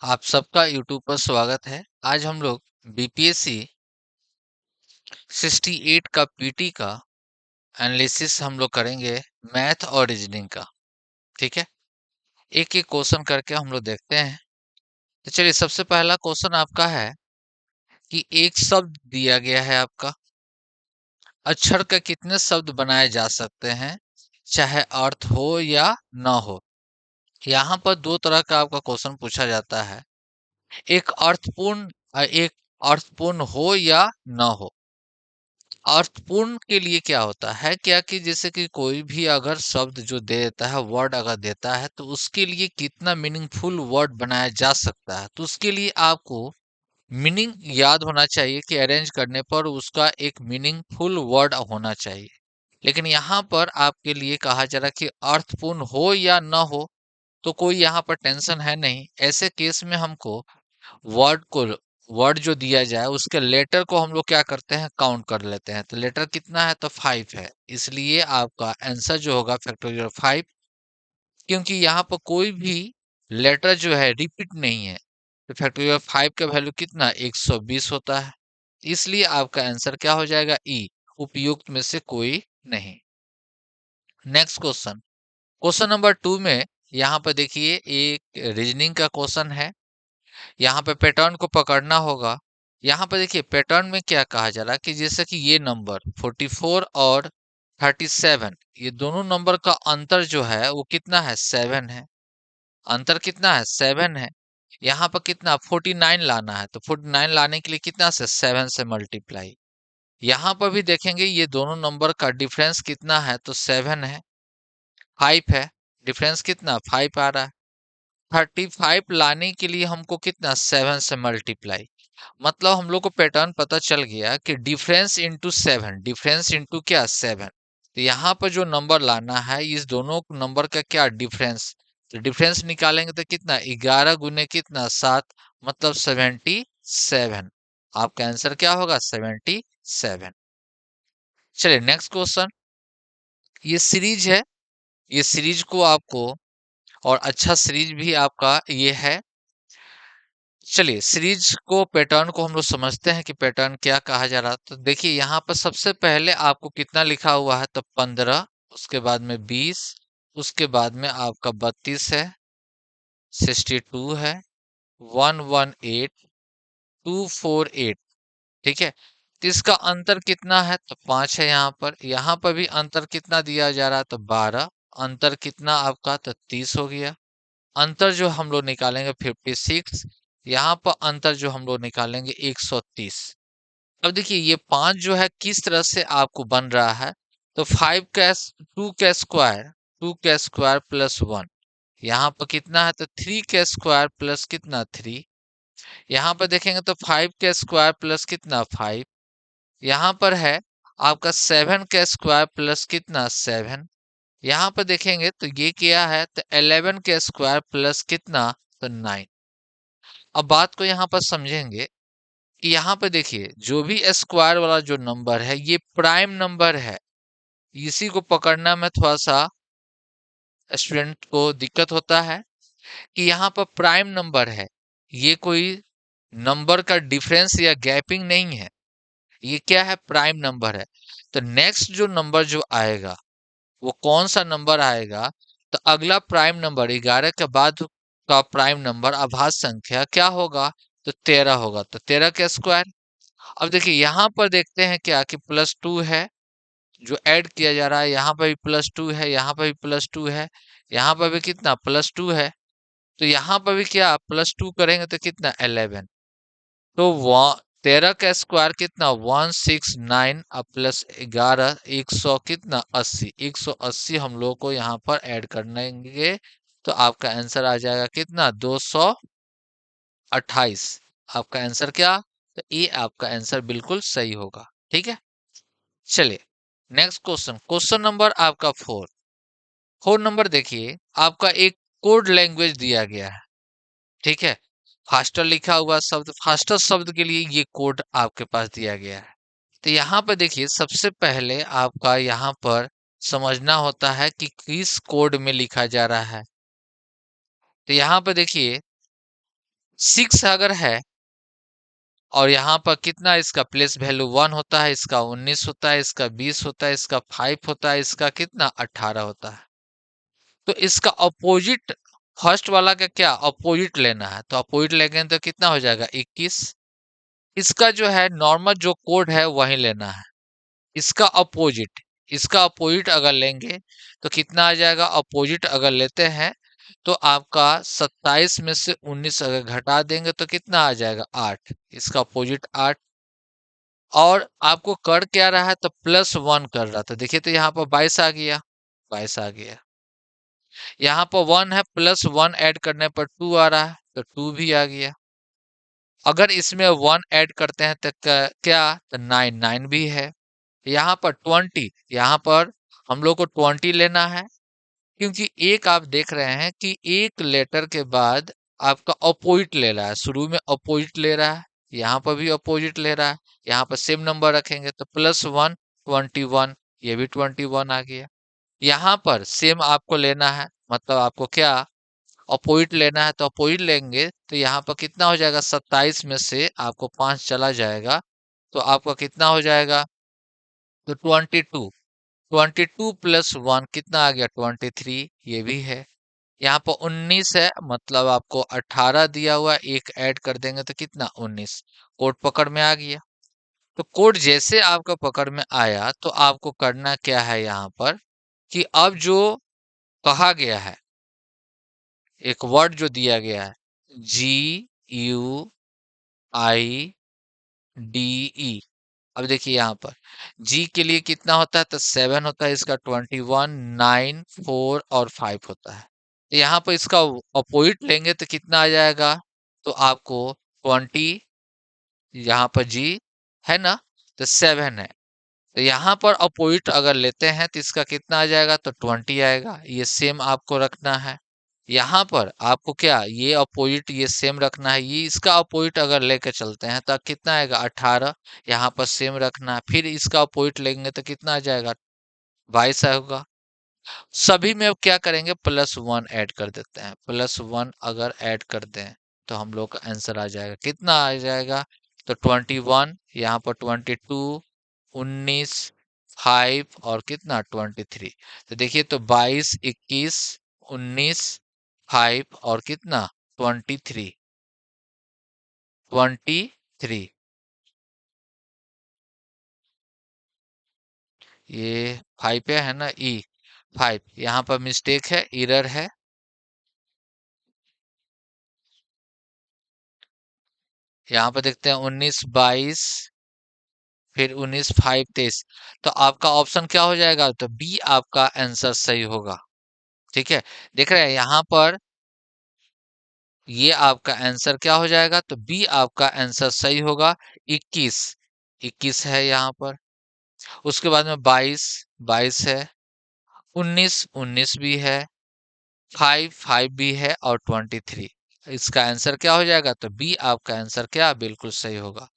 आप सबका यूट्यूब पर स्वागत है। आज हम लोग बीपीएससी 68 का पीटी का एनालिसिस हम लोग करेंगे, मैथ और रीजनिंग का। ठीक है, एक एक क्वेश्चन करके हम लोग देखते हैं। तो चलिए, सबसे पहला क्वेश्चन आपका है कि एक शब्द दिया गया है आपका, अक्षर का कितने शब्द बनाए जा सकते हैं, चाहे अर्थ हो या ना हो। यहाँ पर दो तरह का आपका क्वेश्चन पूछा जाता है, एक अर्थपूर्ण एक अर्थपूर्ण हो या ना हो। अर्थपूर्ण के लिए क्या होता है, क्या कि जैसे कि कोई भी अगर शब्द जो दे देता है, वर्ड अगर देता है, तो उसके लिए कितना मीनिंगफुल वर्ड बनाया जा सकता है, तो उसके लिए आपको मीनिंग याद होना चाहिए कि अरेंज करने पर उसका एक मीनिंगफुल वर्ड होना चाहिए। लेकिन यहाँ पर आपके लिए कहा जा रहा है कि अर्थपूर्ण हो या ना हो, तो कोई यहाँ पर टेंशन है नहीं। ऐसे केस में हमको वर्ड को वर्ड जो दिया जाए उसके लेटर को हम लोग क्या करते हैं, काउंट कर लेते हैं। तो लेटर कितना है, तो 5 है, इसलिए आपका आंसर जो होगा फैक्टोरियल 5। क्योंकि यहाँ पर कोई भी लेटर जो है रिपीट नहीं है, तो फैक्टोरियल 5 का वैल्यू कितना, 120 होता है। इसलिए आपका आंसर क्या हो जाएगा, ई, उपयुक्त में से कोई नहीं। नेक्स्ट क्वेश्चन, क्वेश्चन नंबर 2 में यहाँ पर देखिए एक रीजनिंग का क्वेश्चन है। यहाँ पे पैटर्न को पकड़ना होगा। यहाँ पे देखिए पैटर्न में क्या कहा जा रहा है कि जैसे कि ये नंबर 44 और 37, ये दोनों नंबर का अंतर जो है वो कितना है, 7 है। अंतर कितना है, 7 है। यहाँ पर कितना 49 लाना है, तो 49 लाने के लिए कितना से, 7 से मल्टीप्लाई। यहाँ पर भी देखेंगे ये दोनों नंबर का डिफरेंस कितना है, तो 7 है, 5 है। डिफरेंस कितना, 5 आ रहा है। 35 लाने के लिए हमको कितना, 7 से मल्टीप्लाई। मतलब हम लोग को पैटर्न पता चल गया कि डिफरेंस इंटू 7, डिफरेंस इंटू क्या, 7। तो यहाँ पर जो नंबर लाना है, इस दोनों नंबर का क्या डिफरेंस, तो डिफरेंस निकालेंगे तो कितना, 11 गुने कितना, 7, मतलब 77। आपका आंसर क्या होगा, 77। चलिए नेक्स्ट क्वेश्चन, ये सीरीज है। ये सीरीज को आपको, और अच्छा सीरीज भी आपका ये है। चलिए सीरीज को, पैटर्न को हम लोग समझते हैं कि पैटर्न क्या कहा जा रहा है। तो देखिए यहाँ पर सबसे पहले आपको कितना लिखा हुआ है, तो 15, उसके बाद में 20, उसके बाद में आपका 32 है, 62 है, 118, 248। ठीक है, तो इसका अंतर कितना है, तो 5 है। यहाँ पर भी अंतर कितना दिया जा रहा है, तो 12। अंतर कितना आपका, तो 30 हो गया। अंतर जो हम लोग निकालेंगे 56। यहाँ पर अंतर जो हम लोग निकालेंगे 130। अब देखिए ये 5 जो है किस तरह से आपको बन रहा है, तो 5 का 2 का स्क्वायर, 2 का स्क्वायर प्लस 1। यहाँ पर कितना है, तो 3 का स्क्वायर प्लस कितना, 3। यहाँ पर देखेंगे तो 5 का स्क्वायर प्लस कितना, 5। यहाँ पर है आपका 7 का स्क्वायर प्लस कितना, 7। यहाँ पर देखेंगे तो ये क्या है, तो 11 के स्क्वायर प्लस कितना, तो 9। अब बात को यहाँ पर समझेंगे कि यहाँ पे देखिए जो भी स्क्वायर वाला जो नंबर है ये प्राइम नंबर है। इसी को पकड़ना में थोड़ा सा स्टूडेंट को दिक्कत होता है कि यहाँ पर प्राइम नंबर है, ये कोई नंबर का डिफरेंस या गैपिंग नहीं है, ये क्या है, प्राइम नंबर है। तो नेक्स्ट जो नंबर जो आएगा वो कौन सा नंबर आएगा, तो अगला प्राइम नंबर 11 के बाद का प्राइम नंबर अभाज्य संख्या क्या होगा, तो 13 होगा। तो 13 का स्क्वायर। अब देखिए यहाँ पर देखते हैं क्या कि +2 है जो ऐड किया जा रहा है, यहाँ पर भी +2 है, यहाँ पर भी +2 है, यहाँ पर भी कितना, +2 है। तो यहाँ पर भी क्या, +2 करेंगे तो कितना, 11। तो 13 का स्क्वायर कितना, 169, अब +11, 100 कितना, 80। 180 हम लोग को यहाँ पर ऐड करनेंगे, तो आपका आंसर आ जाएगा कितना, 228। आपका आंसर क्या, तो ये आपका आंसर बिल्कुल सही होगा। ठीक है, चलिए नेक्स्ट क्वेश्चन, क्वेश्चन नंबर आपका 4। 4 नंबर देखिए, आपका एक कोड लैंग्वेज दिया गया है। ठीक है, फास्टर लिखा हुआ शब्द, फास्टर शब्द के लिए ये कोड आपके पास दिया गया है। तो यहाँ पर देखिए सबसे पहले आपका यहाँ पर समझना होता है कि किस कोड में लिखा जा रहा है। तो यहाँ पर देखिए 6 अगर है और यहाँ पर कितना इसका प्लेस वैल्यू 1 होता है, इसका 19 होता है, इसका 20 होता है, इसका 5 होता है, इसका कितना 18 होता है। तो इसका अपोजिट फर्स्ट वाला का क्या अपोजिट लेना है, तो अपोजिट लेंगे तो कितना हो जाएगा 21। इसका जो है नॉर्मल जो कोड है वही लेना है। इसका अपोजिट, इसका अपोजिट अगर लेंगे तो कितना आ जाएगा, अपोजिट अगर लेते हैं तो आपका 27 में से 19 अगर घटा देंगे तो कितना आ जाएगा 8, इसका अपोजिट 8। और आपको कर क्या रहा है, तो +1 कर रहा था, देखिए तो यहाँ पर 22 आ गया, 22 आ गया। यहाँ पर 1 है, +1 ऐड करने पर 2 आ रहा है, तो 2 भी आ गया। अगर इसमें 1 ऐड करते हैं तो क्या, तो 9, 9 भी है। यहाँ पर 20, यहाँ पर हम लोग को 20 लेना है, क्योंकि एक आप देख रहे हैं कि एक लेटर के बाद आपका अपोजिट ले रहा है, शुरू में अपोजिट ले रहा है, यहाँ पर भी अपोजिट ले रहा है। यहाँ पर सेम नंबर रखेंगे तो +1 21, ये भी 21 आ गया। यहाँ पर सेम आपको लेना है, मतलब आपको क्या अपोजिट लेना है, तो अपोजिट लेंगे तो यहाँ पर कितना हो जाएगा, 27 में से आपको 5 चला जाएगा तो आपका कितना हो जाएगा, तो 22। 22 +1 कितना आ गया, 23, ये भी है। यहाँ पर 19 है, मतलब आपको 18 दिया हुआ, एक ऐड कर देंगे तो कितना 19। कोड पकड़ में आ गया। तो कोड जैसे आपका पकड़ में आया तो आपको करना क्या है, यहाँ पर कि अब जो कहा गया है, एक वर्ड जो दिया गया है, GUIDE। अब देखिए यहाँ पर जी के लिए कितना होता है, तो 7 होता है, इसका 21, 9, 4 और 5 होता है। तो यहाँ पर इसका अपोजिट लेंगे तो कितना आ जाएगा, तो आपको 20, यहाँ पर जी है ना, तो 7 है। तो यहाँ पर अपोजिट अगर लेते हैं तो इसका कितना आ जाएगा, तो 20 आएगा, ये सेम आपको रखना है। यहाँ पर आपको क्या, ये अपोजिट ये सेम रखना है, ये इसका अपोजिट अगर लेके चलते हैं तो कितना आएगा 18, यहाँ पर सेम रखना है। फिर इसका अपोजिट लेंगे तो कितना आ जाएगा 22 होगा। सभी में अब क्या करेंगे, +1 ऐड कर देते हैं, +1 अगर ऐड कर दें तो हम लोग का आंसर आ जाएगा, कितना आ जाएगा, तो 21, यहाँ पर 22, 19, 5 और कितना 23। तो देखिए तो 22, 21, 19, 5 और कितना 23, 23। ये 5 पे है ना, ई 5, यहाँ पर मिस्टेक है, एरर है। यहाँ पर देखते हैं 19, 22, फिर 19, 5, 23। तो आपका ऑप्शन क्या हो जाएगा, तो बी आपका आंसर सही होगा। ठीक है, देख रहे हैं यहाँ पर, ये आपका आंसर क्या हो जाएगा, तो बी आपका आंसर सही होगा। 21, 21 है यहाँ पर। उसके बाद में 22, 22 है। 19, 19 भी है। 5, 5 भी है और 23। इसका आंसर क्या हो जाएगा, तो बी आपका आंसर क्या बिल्कुल सही होगा।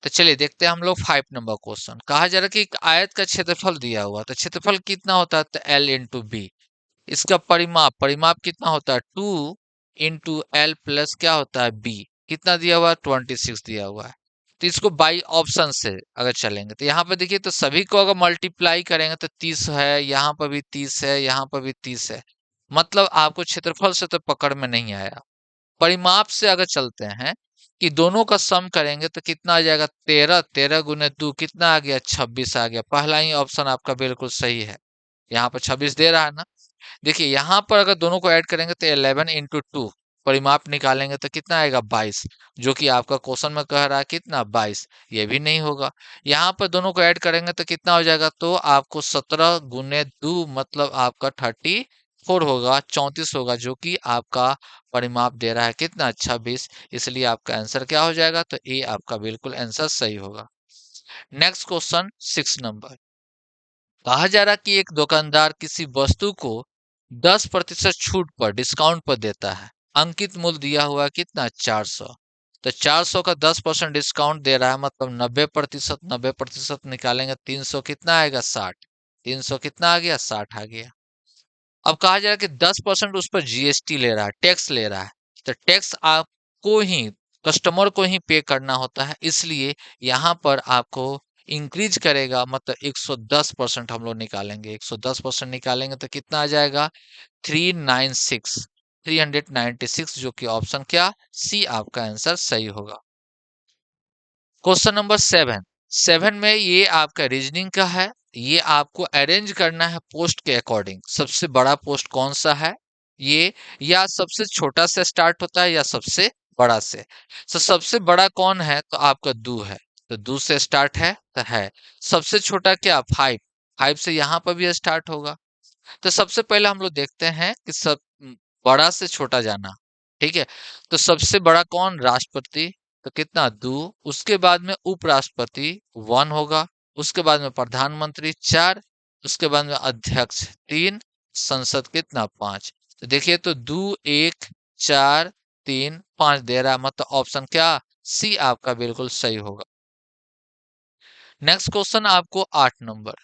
तो चलिए देखते हैं हम लोग 5 नंबर क्वेश्चन। कहा जा रहा है कि एक आयत का क्षेत्रफल दिया हुआ, तो क्षेत्रफल कितना होता है, तो L इंटू बी। इसका परिमाप, परिमाप कितना होता है, 2 इंटू एल प्लस क्या होता है बी। कितना दिया हुआ है, 26 दिया हुआ है। तो इसको बाई ऑप्शन से अगर चलेंगे तो यहाँ पे देखिए, तो सभी को अगर मल्टीप्लाई करेंगे तो 30 है, यहाँ पर भी 30 है, यहाँ पर भी 30 है। मतलब आपको क्षेत्रफल से तो पकड़ में नहीं आया। परिमाप से अगर चलते हैं कि दोनों का सम करेंगे तो कितना आ जाएगा, 13, 13 गुने 2 कितना आ गया, 26 आ गया। पहला ही ऑप्शन आपका बिल्कुल सही है, यहाँ पर 26 दे रहा है ना। देखिए यहाँ पर अगर दोनों को ऐड करेंगे तो 11 इंटू 2, परिमाप निकालेंगे तो कितना आएगा 22, जो कि आपका क्वेश्चन में कह रहा है कितना 22, ये भी नहीं होगा। यहाँ पर दोनों को ऐड करेंगे तो कितना हो जाएगा, तो आपको 17 गुने 2 मतलब आपका 34 होगा, 34 होगा, जो कि आपका परिमाप दे रहा है कितना 26। इसलिए आपका आंसर क्या हो जाएगा, तो ए आपका बिल्कुल आंसर सही होगा। Next question 6 number. कहा जा रहा कि एक दुकानदार किसी वस्तु को 10% छूट पर डिस्काउंट पर देता है। अंकित मूल्य दिया हुआ है कितना 400। तो 400 का 10% डिस्काउंट दे रहा है, मतलब 90%, 90% निकालेंगे 300 कितना आएगा 60। 300 कितना आ गया 60 आ गया। अब कहा जा रहा है कि 10% उस पर जीएसटी ले रहा है, टैक्स ले रहा है। तो टैक्स आप को ही, कस्टमर को ही पे करना होता है, इसलिए यहाँ पर आपको इंक्रीज करेगा, मतलब 110% हम लोग निकालेंगे। 110% निकालेंगे तो कितना आ जाएगा? 396, 396, जो कि ऑप्शन क्या, सी आपका आंसर सही होगा। क्वेश्चन नंबर 7, 7 में ये आपका रीजनिंग का है। ये आपको अरेंज करना है पोस्ट के अकॉर्डिंग। सबसे बड़ा पोस्ट कौन सा है ये, या सबसे छोटा से स्टार्ट होता है या सबसे बड़ा से। तो सबसे बड़ा कौन है, तो आपका दू है, तो दू से स्टार्ट है तो है। सबसे छोटा क्या, 5, 5 से यहाँ पर भी स्टार्ट होगा। तो सबसे पहले हम लोग देखते हैं कि सब बड़ा से छोटा जाना, ठीक है। तो सबसे बड़ा कौन, राष्ट्रपति, तो कितना, दो। उसके बाद में उपराष्ट्रपति 1 होगा। उसके बाद में प्रधानमंत्री 4। उसके बाद में अध्यक्ष 3। संसद कितना, 5। तो देखिए, तो 2, 1, 4, 3, 5 दे रहा है, मतलब ऑप्शन क्या, सी आपका बिल्कुल सही होगा। नेक्स्ट क्वेश्चन आपको 8 नंबर,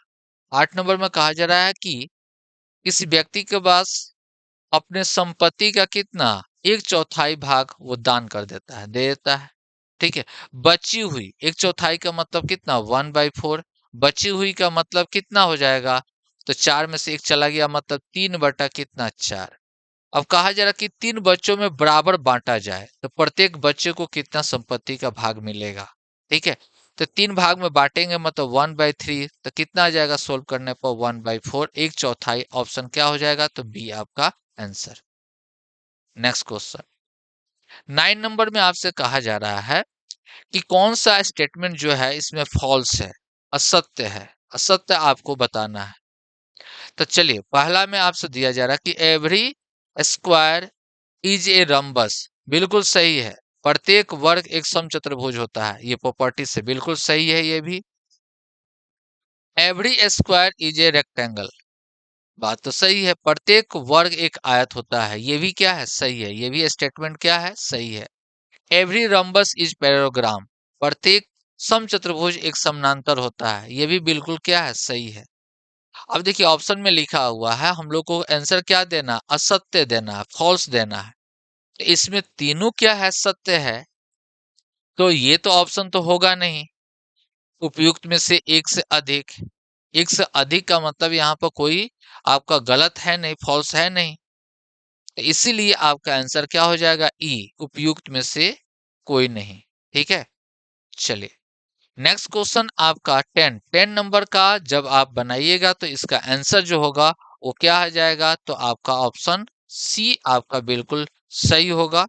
8 नंबर में कहा जा रहा है कि किसी व्यक्ति के पास अपने संपत्ति का कितना, एक चौथाई भाग वो दान कर देता है, दे देता है, ठीक है। बची हुई एक चौथाई का मतलब कितना, 1/4। बची हुई का मतलब कितना हो जाएगा, तो 4 में से एक चला गया, मतलब 3 बटा कितना, 4। अब कहा जा रहा कि 3 बच्चों में बराबर बांटा जाए, तो प्रत्येक बच्चे को कितना संपत्ति का भाग मिलेगा, ठीक है। तो 3 भाग में बांटेंगे, मतलब 1/3, तो कितना आ जाएगा सोल्व करने पर, 1/4, एक चौथाई। ऑप्शन क्या हो जाएगा, तो बी आपका आंसर। नेक्स्ट क्वेश्चन 9 नंबर में आपसे कहा जा रहा है कि कौन सा स्टेटमेंट जो है इसमें फॉल्स है, असत्य है। असत्य आपको बताना है। तो चलिए, पहला में आपसे दिया जा रहा है कि every square is a rhombus, बिल्कुल सही है। प्रत्येक वर्ग एक समचतुर्भुज होता है, ये प्रॉपर्टी से बिल्कुल सही है। ये भी every square is a rectangle, बात तो सही है। प्रत्येक वर्ग एक आयत होता है, ये भी क्या है, सही है। ये भी स्टेटमेंट क्या है, सही है। एवरी रम्बस इज पैराग्राम, प्रत्येक समचतुर्भुज एक समानांतर होता है, ये भी बिल्कुल क्या है, सही है। अब देखिए, ऑप्शन में लिखा हुआ है, हम लोग को आंसर क्या देना, असत्य देना है, फॉल्स देना है। तो इसमें तीनों क्या है, सत्य है, तो ये तो ऑप्शन तो होगा नहीं। उपयुक्त में से एक से अधिक, एक से अधिक का मतलब यहाँ पर कोई आपका गलत है नहीं, फॉल्स है नहीं। तो इसीलिए आपका आंसर क्या हो जाएगा, ई, उपयुक्त में से कोई नहीं, ठीक है। चलिए, नेक्स्ट क्वेश्चन आपका 10 नंबर का जब आप बनाइएगा तो इसका आंसर जो होगा वो क्या आ जाएगा, तो आपका ऑप्शन सी आपका बिल्कुल सही होगा,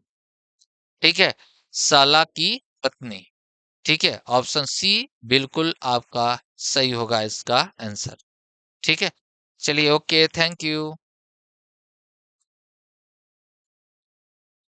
ठीक है। साला की पत्नी, ठीक है, ऑप्शन सी बिल्कुल आपका सही होगा इसका आंसर, ठीक है। चलिए, ओके, थैंक यू।